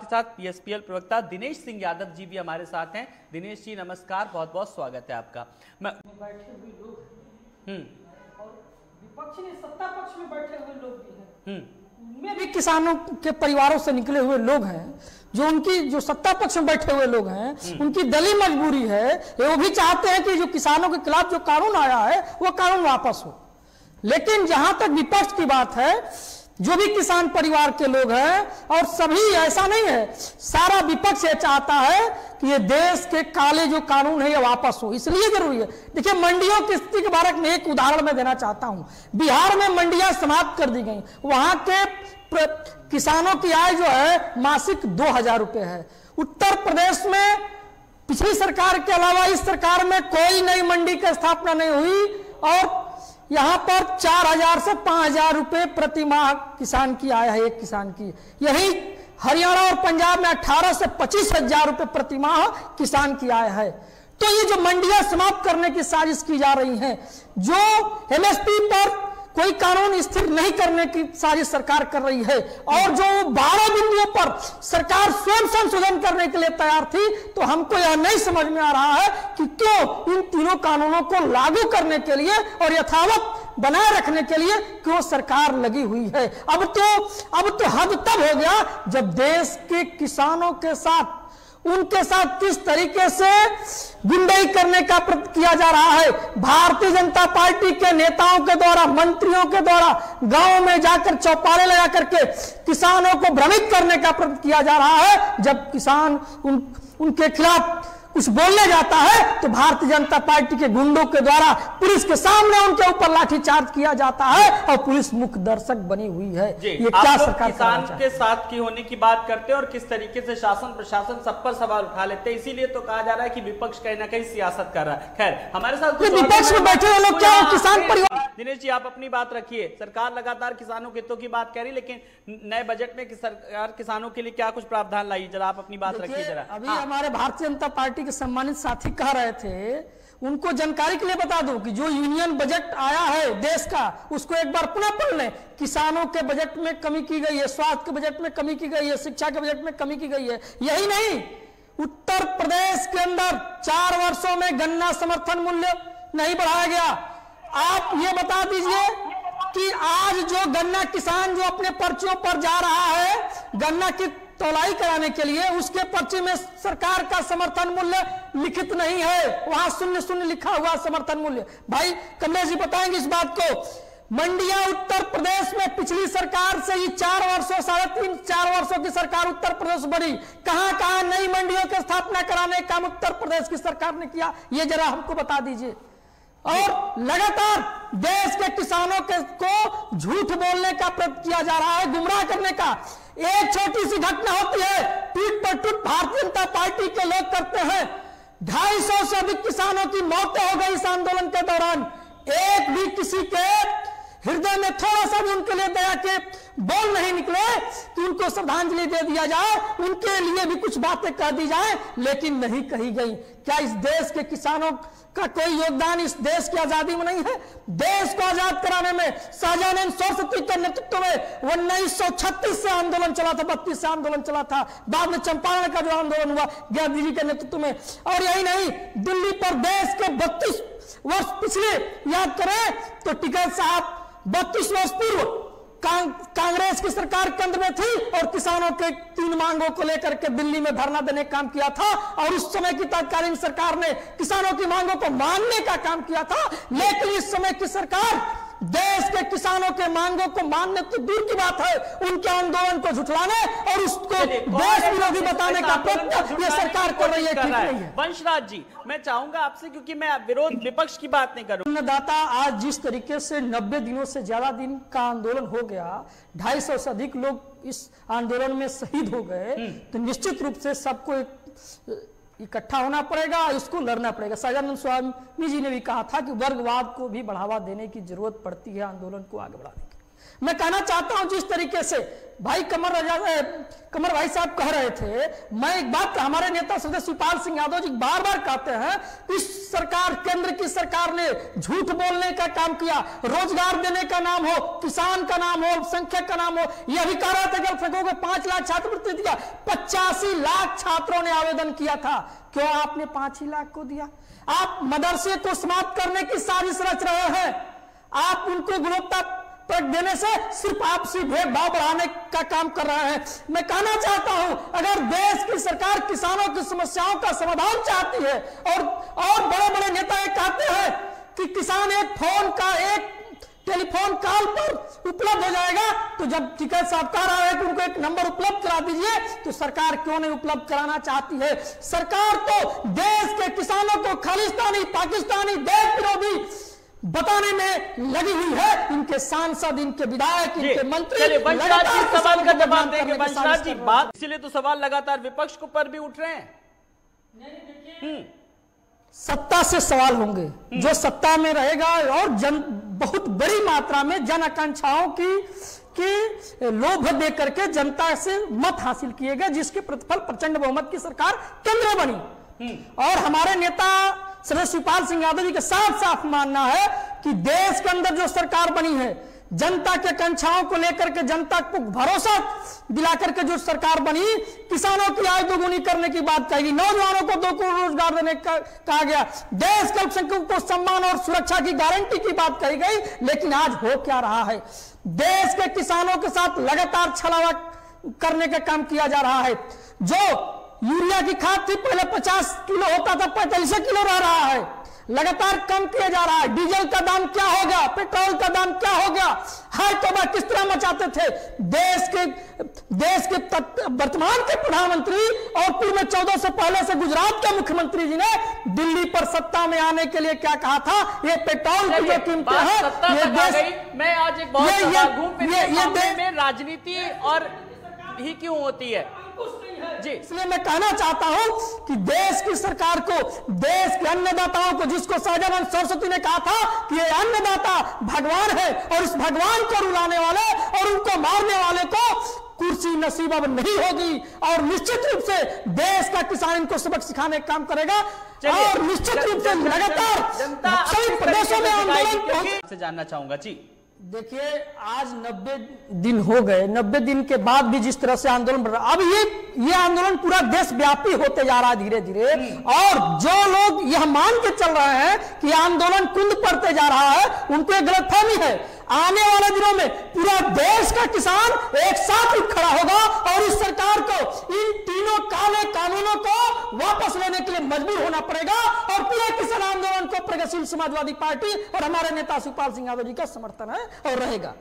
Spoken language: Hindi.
के साथ पीएसपीएल प्रवक्ता दिनेश सिंह यादव जी भी हमारे साथ हैं। दिनेश जी नमस्कार, बहुत बहुत स्वागत है आपका। बैठे हुए लोग और विपक्ष में सत्ता पक्ष में बैठे हुए लोग भी हैं, उनमें भी किसानों के परिवारों से निकले हुए लोग हैं। जो उनकी जो सत्ता पक्ष में बैठे हुए लोग हैं, उनकी दलीय मजबूरी है, वो भी चाहते हैं कि जो किसानों के खिलाफ जो कानून आया है वो कानून वापस हो। लेकिन जहां तक विपक्ष की बात है, जो भी किसान परिवार के लोग हैं, और सभी ऐसा नहीं है, सारा विपक्ष ये चाहता है कि ये देश के काले जो कानून है ये वापस हो। इसलिए जरूरी है। देखिए, मंडियों की स्थिति के बारे में एक उदाहरण मैं देना चाहता हूं। बिहार में मंडियां समाप्त कर दी गई, वहां के किसानों की आय जो है मासिक 2000 रुपए है। उत्तर प्रदेश में पिछली सरकार के अलावा इस सरकार में कोई नई मंडी की स्थापना नहीं हुई, और यहां पर 4000 से 5000 रुपए प्रति माह किसान की आय है, एक किसान की। यही हरियाणा और पंजाब में 18 से 25,000 रुपए प्रति माह किसान की आय है। तो ये जो मंडियां समाप्त करने की साजिश की जा रही है, जो एमएसपी पर कोई कानून स्थिर नहीं करने की साजिश सरकार कर रही है, और जो 12 बिंदुओं पर सरकार स्वयं संशोधन करने के लिए तैयार थी, तो हमको यह नहीं समझ में आ रहा है कि क्यों इन तीनों कानूनों को लागू करने के लिए और यथावत बनाए रखने के लिए क्यों सरकार लगी हुई है। अब तो हद तब हो गया जब देश के किसानों के साथ, उनके साथ किस तरीके से गुंडाई करने का प्रयत्न किया जा रहा है। भारतीय जनता पार्टी के नेताओं के द्वारा, मंत्रियों के द्वारा गांव में जाकर चौपाले लगा करके किसानों को भ्रमित करने का प्रयत्न किया जा रहा है। जब किसान उनके खिलाफ कुछ बोलने जाता है तो भारतीय जनता पार्टी के गुंडों के द्वारा पुलिस के सामने उनके ऊपर लाठीचार्ज किया जाता है, और पुलिस मुख्य दर्शक बनी हुई है। ये क्या सरकार किसान के साथ की होने की बात करते हैं और किस तरीके से शासन प्रशासन सब पर सवाल उठा लेते हैं, इसीलिए तो कहा जा रहा है कि विपक्ष कहीं ना कहीं सियासत कर रहा है। खैर, हमारे साथ विपक्ष में बैठे हुए लोग क्या किसान परिवार। दिनेश जी, आप अपनी बात रखिए। सरकार लगातार किसानों के हितों की बात कह रही, लेकिन नए बजट में सरकार किसानों के लिए क्या कुछ प्रावधान लाई, जरा आप अपनी बात रखिए जरा। अभी हमारे भारतीय जनता पार्टी के सम्मानित साथी कह रहे थे, उनको जानकारी के लिए बता दूं कि जो यूनियन बजट आया है देश का, उसको एक बार पुनः पढ़ लें। किसानों के बजट में कमी की गई है, स्वास्थ्य के बजट में कमी की गई है, शिक्षा के बजट में कमी की गई है। यही नहीं, उत्तर प्रदेश के अंदर 4 वर्षों में गन्ना समर्थन मूल्य नहीं बढ़ाया गया। आप ये बता दीजिए कि आज जो गन्ना किसान जो अपने पर्चियों पर जा रहा है गन्ना की तौलाई कराने के लिए, उसके पर्ची में सरकार का समर्थन मूल्य लिखित नहीं है, वहां 0 लिखा हुआ समर्थन मूल्य। भाई कमलेश जी बताएंगे इस बात को। मंडियां उत्तर प्रदेश में पिछली सरकार से ही 4 वर्षों, 3.5-4 वर्षों की सरकार उत्तर प्रदेश बनी। कहां नई मंडियों की स्थापना कराने का काम उत्तर प्रदेश की सरकार ने किया, ये जरा हमको बता दीजिए। और लगातार देश के किसानों को झूठ बोलने का प्रयत्न किया जा रहा है, गुमराह करने का। एक छोटी सी घटना होती है, पीठ पर टूट भारतीय जनता पार्टी के लोग करते हैं। 250 से अधिक किसानों की मौतें हो गई इस आंदोलन के दौरान। एक भी किसी के हृदय में थोड़ा सा भी उनके लिए दया के बोल नहीं निकले कि उनको श्रद्धांजलि दे दिया जाए, उनके लिए भी कुछ बातें कह दी जाए, लेकिन नहीं कही गई। क्या इस देश के किसानों का कोई योगदान इस देश की आजादी में नहीं है? देश को आजाद कराने में शाहजहां सरस्वती के नेतृत्व में 1936 से आंदोलन चला था, 32 से आंदोलन चला था, बाद में चंपारण का जो आंदोलन हुआ गांधी जी के नेतृत्व में। और यही नहीं, दिल्ली पर देश के 32 वर्ष पिछले याद करें तो टिकैत साहब 32 वर्ष पूर्व कांग्रेस की सरकार केंद्र में थी और किसानों के 3 मांगों को लेकर के दिल्ली में धरना देने का काम किया था, और उस समय की तत्कालीन सरकार ने किसानों की मांगों को मानने का काम किया था। लेकिन इस समय की सरकार देश के किसानों के मांगों को मानने तो दूर की बात है, उनके आंदोलन को झुठलाने और उसको देश विरोधी बताने का प्रयत्न ये सरकार कर रही है। ठीक नहीं है। वंशराज जी, मैं चाहूंगा आपसे, क्योंकि मैं विरोध विपक्ष की बात नहीं करूंगा। अन्नदाता आज जिस तरीके से 90 दिनों से ज्यादा दिन का आंदोलन हो गया, 250 से अधिक लोग इस आंदोलन में शहीद हो गए, तो निश्चित रूप से सबको इकट्ठा होना पड़ेगा, इसको लड़ना पड़ेगा। सदानंद स्वामी जी ने भी कहा था कि वर्गवाद को भी बढ़ावा देने की जरूरत पड़ती है आंदोलन को आगे बढ़ाने की। मैं कहना चाहता हूं जिस तरीके से भाई कमर भाई साहब कह रहे थे, मैं एक बात हमारे नेता सदस्य शिवपाल सिंह यादव जी बार बार कहते हैं, इस सरकार, केंद्र की सरकार ने झूठ बोलने का काम किया, रोजगार देने का नाम हो, किसान का नाम हो, अल्पसंख्यक का नाम हो, यह भी कह रहा था कि अल्पसंख्यकों को 5 लाख छात्रवृत्ति दिया। 85 लाख छात्रों ने आवेदन किया था, क्यों आपने 5 ही लाख को दिया? आप मदरसे को समाप्त करने की साजिश रच रहे हैं, आप उनको गुणवत्ता तक देने से सिर्फ आपसी भेदभाव बढ़ाने का काम कर रहे हैं। मैं कहना चाहता हूं, अगर देश की सरकार किसानों की समस्याओं का समाधान चाहती है और बड़े बड़े नेता ये कहते हैं कि किसान एक टेलीफोन कॉल पर उपलब्ध हो जाएगा, तो जब टिकैत साहब कह रहा है कि उनको एक नंबर उपलब्ध करा दीजिए, तो सरकार क्यों नहीं उपलब्ध कराना चाहती है? सरकार तो देश के किसानों को खालिस्तानी, पाकिस्तानी, देश विरोधी बताने में लगी हुई है। इनके सांसद, इनके विधायक, इनके मंत्री वंशराज जी सवाल का जवाब देंगे। वंशराज जी बात, इसीलिए तो सवाल लगातार विपक्ष के ऊपर भी उठ रहे हैं। सत्ता से सवाल होंगे, जो सत्ता में रहेगा और बहुत बड़ी मात्रा में जन आकांक्षाओं की लोभ दे करके जनता से मत हासिल किए गए, जिसके प्रतिफल प्रचंड बहुमत की सरकार केंद्र बनी। और हमारे नेता श्री शिवपाल सिंह यादव जी के साफ साफ मानना है कि देश के अंदर जो सरकार बनी है, जनता के आकांक्षाओं को लेकर के जनता को भरोसा दिलाकर के जो सरकार बनी, किसानों की आय दोगुनी करने की बात कही गई, नौजवानों को 2 करोड़ रोजगार देने का कहा गया, देश के अल्पसंख्यकों को सम्मान और सुरक्षा की गारंटी की बात कही गई। लेकिन आज हो क्या रहा है? देश के किसानों के साथ लगातार छलावा करने का काम किया जा रहा है। जो यूरिया की खाद थी पहले 50 किलो होता था, 45 किलो रह रहा है, लगातार कम किया जा रहा है। डीजल का दाम क्या हो गया, पेट्रोल का दाम क्या हो गया, हाय तौबा किस तरह मचाते थे। देश के वर्तमान के प्रधानमंत्री और पूर्व में 14 से पहले से गुजरात के मुख्यमंत्री जी ने दिल्ली पर सत्ता में आने के लिए क्या कहा था? ये पेट्रोल की जो कीमतें हैं, ये देश, मैं आज एक बहुत में राजनीति और ही क्यों होती है जी, इसलिए मैं कहना चाहता हूं कि देश की सरकार को, देश के अन्नदाताओं को, जिसको शाहजहां सरस्वती ने कहा था कि ये अन्नदाता भगवान है और इस भगवान को रुलाने वाले और उनको मारने वाले को कुर्सी नसीब अब नहीं होगी। और निश्चित रूप से देश का किसान इनको सबक सिखाने का काम करेगा और निश्चित रूप से लगातार सभी प्रदेशों में आंदोलन से जानना चाहूंगा जी। देखिए, आज 90 दिन हो गए, 90 दिन के बाद भी जिस तरह से आंदोलन बढ़ रहा है, अब ये आंदोलन पूरा देशव्यापी होते जा रहा है धीरे धीरे। और जो लोग यह मान के चल रहे हैं कि आंदोलन कुंद पड़ते जा रहा है, उनको एक गलतफहमी है। आने वाले दिनों में पूरा देश का किसान एक साथ उठ खड़ा होगा और इस सरकार को इन तीनों काले कानूनों को वापस लेने के लिए मजबूर होना पड़ेगा। और पूरे किसान आंदोलन को प्रगतिशील समाजवादी पार्टी और हमारे नेता शिवपाल सिंह यादव जी का समर्थन है और रहेगा।